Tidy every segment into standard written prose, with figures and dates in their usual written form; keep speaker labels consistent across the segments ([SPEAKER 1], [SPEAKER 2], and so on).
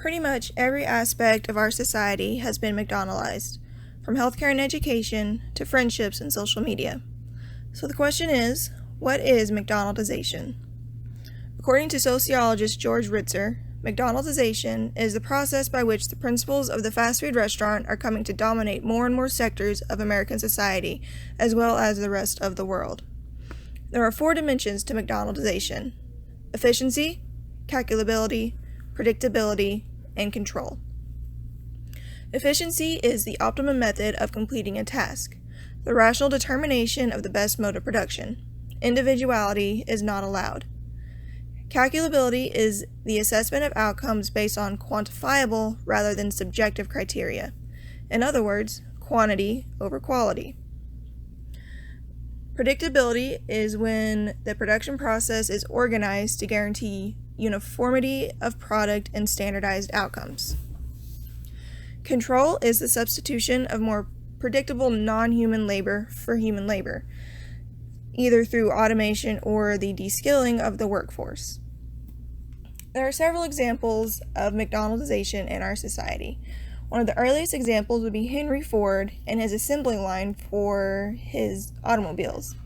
[SPEAKER 1] Pretty much every aspect of our society has been McDonaldized, from healthcare and education to friendships and social media. So the question is, what is McDonaldization? According to sociologist George Ritzer, McDonaldization is the process by which the principles of the fast food restaurant are coming to dominate more and more sectors of American society, as well as the rest of the world. There are 4 dimensions to McDonaldization: efficiency, calculability, predictability, and control. Efficiency is the optimum method of completing a task, the rational determination of the best mode of production. Individuality is not allowed. Calculability is the assessment of outcomes based on quantifiable rather than subjective criteria. In other words, quantity over quality. Predictability is when the production process is organized to guarantee uniformity of product and standardized outcomes. Control is the substitution of more predictable non-human labor for human labor, either through automation or the de-skilling of the workforce. There are several examples of McDonaldization in our society. One of the earliest examples would be Henry Ford and his assembly line for his automobiles.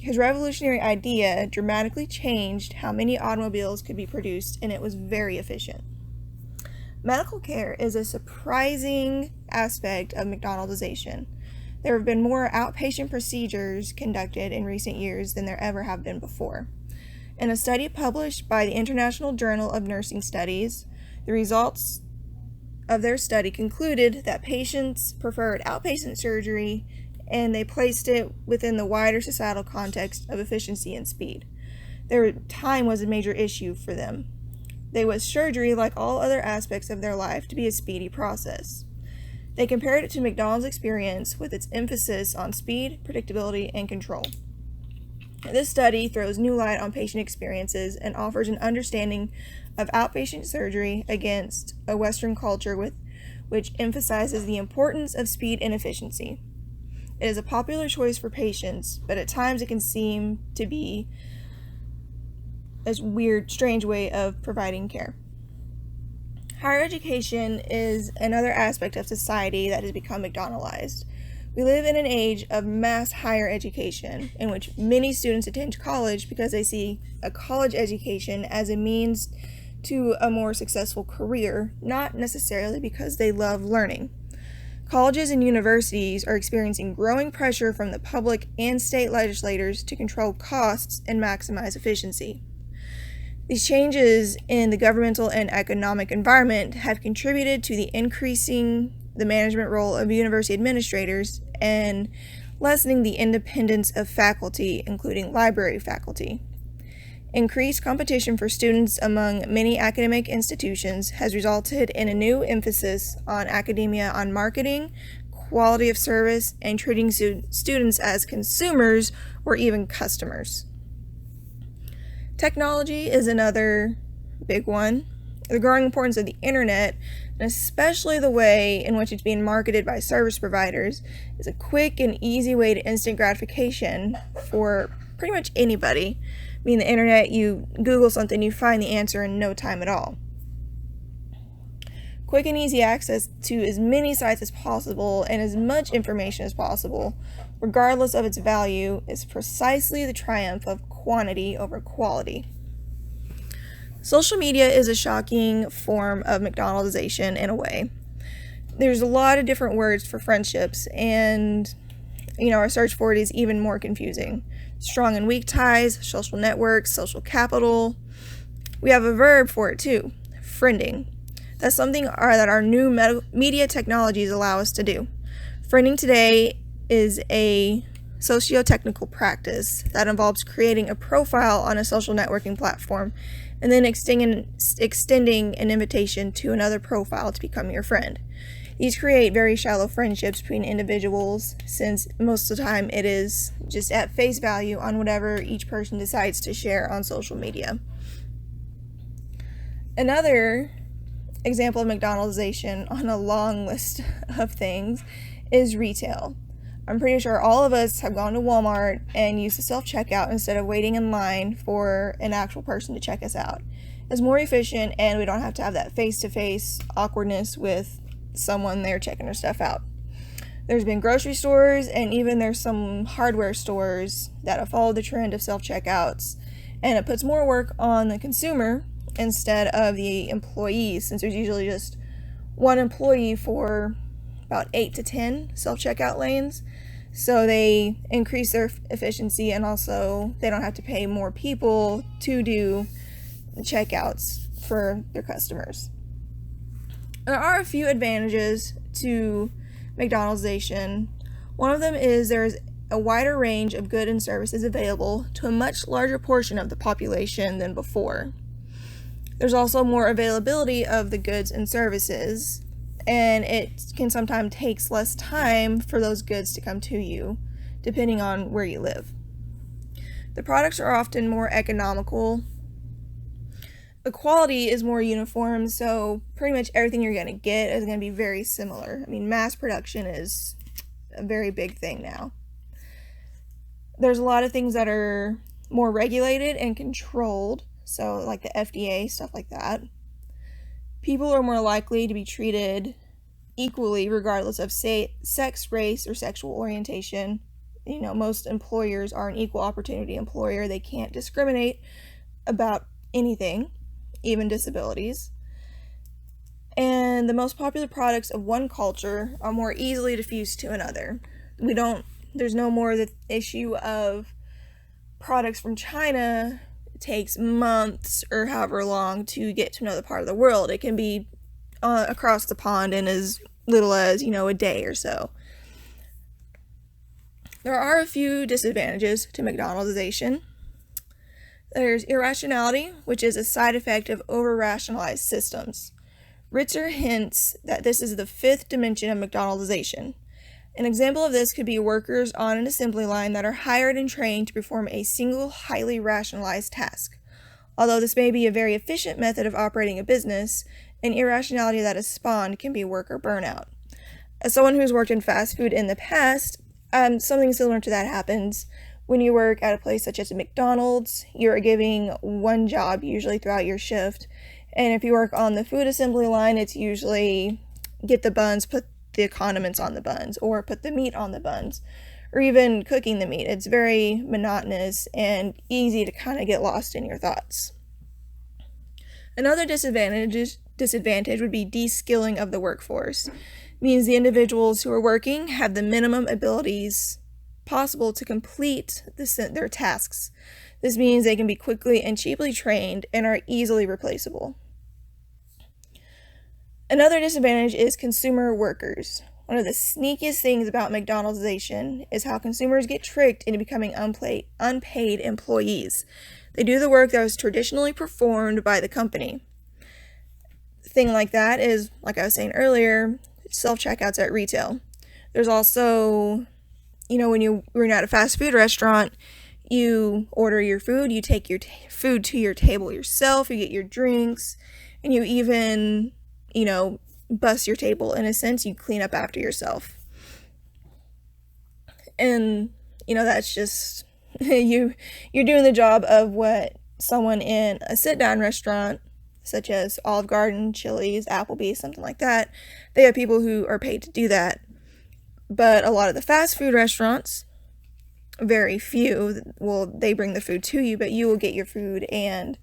[SPEAKER 1] His revolutionary idea dramatically changed how many automobiles could be produced, and it was very efficient. Medical care is a surprising aspect of McDonaldization. There have been more outpatient procedures conducted in recent years than there ever have been before. In a study published by the International Journal of Nursing Studies, the results of their study concluded that patients preferred outpatient surgery, and they placed it within the wider societal context of efficiency and speed. Their time was a major issue for them. They wish surgery, like all other aspects of their life, to be a speedy process. They compared it to McDonald's experience with its emphasis on speed, predictability, and control. This study throws new light on patient experiences and offers an understanding of outpatient surgery against a Western culture which emphasizes the importance of speed and efficiency. It is a popular choice for patients, but at times it can seem to be a weird, strange way of providing care. Higher education is another aspect of society that has become McDonaldized. We live in an age of mass higher education, in which many students attend college because they see a college education as a means to a more successful career, not necessarily because they love learning. Colleges and universities are experiencing growing pressure from the public and state legislators to control costs and maximize efficiency. These changes in the governmental and economic environment have contributed to the increasing the management role of university administrators and lessening the independence of faculty, including library faculty. Increased competition for students among many academic institutions has resulted in a new emphasis on academia on marketing, quality of service, and treating students as consumers or even customers. Technology is another big one. The growing importance of the internet, and especially the way in which it's being marketed by service providers, is a quick and easy way to instant gratification for pretty much anybody. I mean, the internet, you Google something, you find the answer in no time at all. Quick and easy access to as many sites as possible and as much information as possible, regardless of its value, is precisely the triumph of quantity over quality. Social media is a shocking form of McDonaldization in a way. There's a lot of different words for friendships, and our search for it is even more confusing. Strong and weak ties, social networks, social capital. We have a verb for it too, friending. That's something that our new media technologies allow us to do. Friending today is a socio-technical practice that involves creating a profile on a social networking platform and then extending an invitation to another profile to become your friend. These create very shallow friendships between individuals, since most of the time it is just at face value on whatever each person decides to share on social media. Another example of McDonaldization on a long list of things is retail. I'm pretty sure all of us have gone to Walmart and used the self-checkout instead of waiting in line for an actual person to check us out. It's more efficient, and we don't have to have that face-to-face awkwardness with someone there checking our stuff out. There's been grocery stores, and even there's some hardware stores that have followed the trend of self-checkouts, and it puts more work on the consumer instead of the employees, since there's usually just one employee for about 8 to 10 self-checkout lanes. So they increase their efficiency, and also they don't have to pay more people to do the checkouts for their customers. There are a few advantages to McDonaldization. One of them is there's a wider range of goods and services available to a much larger portion of the population than before. There's also more availability of the goods and services, and it can sometimes take less time for those goods to come to you, depending on where you live. The products are often more economical. The quality is more uniform, so pretty much everything you're going to get is going to be very similar. I mean, mass production is a very big thing now. There's a lot of things that are more regulated and controlled, so like the FDA, stuff like that. People are more likely to be treated equally regardless of sex, race, or sexual orientation. Most employers are an equal opportunity employer. They can't discriminate about anything, even disabilities. And the most popular products of one culture are more easily diffused to another. There's no more the issue of products from China takes months or however long to get to another part of the world. It can be across the pond in as little as, a day or so. There are a few disadvantages to McDonaldization. There's irrationality, which is a side effect of over-rationalized systems. Ritzer hints that this is the fifth dimension of McDonaldization. An example of this could be workers on an assembly line that are hired and trained to perform a single, highly rationalized task. Although this may be a very efficient method of operating a business, an irrationality that is spawned can be worker burnout. As someone who's worked in fast food in the past, something similar to that happens. When you work at a place such as a McDonald's, you're giving one job usually throughout your shift. And if you work on the food assembly line, it's usually get the buns, put the condiments on the buns, or put the meat on the buns, or even cooking the meat. It's very monotonous and easy to kind of get lost in your thoughts. Another disadvantage would be de-skilling of the workforce. It means the individuals who are working have the minimum abilities possible to complete their tasks. This means they can be quickly and cheaply trained and are easily replaceable. Another disadvantage is consumer workers. One of the sneakiest things about McDonaldization is how consumers get tricked into becoming unpaid employees. They do the work that was traditionally performed by the company. The thing like that is, like I was saying earlier, self-checkouts at retail. There's also, when you're at a fast food restaurant, you order your food, you take your food to your table yourself, you get your drinks, and you even, bust your table in a sense. You clean up after yourself. And, that's just, you're doing the job of what someone in a sit-down restaurant, such as Olive Garden, Chili's, Applebee's, something like that, they have people who are paid to do that. But a lot of the fast food restaurants, very few, they bring the food to you, but you will get your food and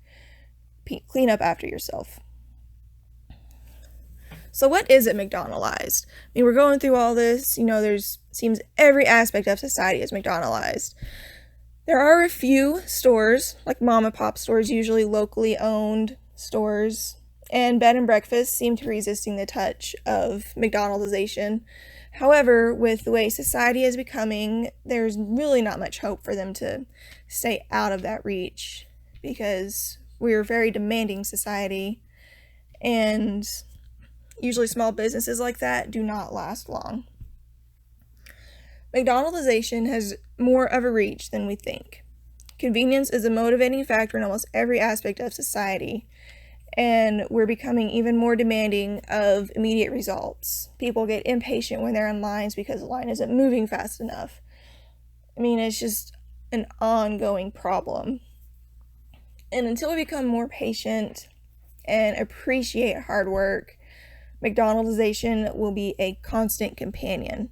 [SPEAKER 1] clean up after yourself. So what is it McDonaldized? I mean, we're going through all this, seems every aspect of society is McDonaldized. There are a few stores, like mom and pop stores, usually locally owned stores, and bed and breakfast seem to be resisting the touch of McDonaldization. However, with the way society is becoming, there's really not much hope for them to stay out of that reach, because we're a very demanding society, and usually small businesses like that do not last long. McDonaldization has more of a reach than we think. Convenience is a motivating factor in almost every aspect of society, And we're becoming even more demanding of immediate results. People get impatient when they're in lines because the line isn't moving fast enough. I mean, it's just an ongoing problem. And until we become more patient and appreciate hard work, McDonaldization will be a constant companion.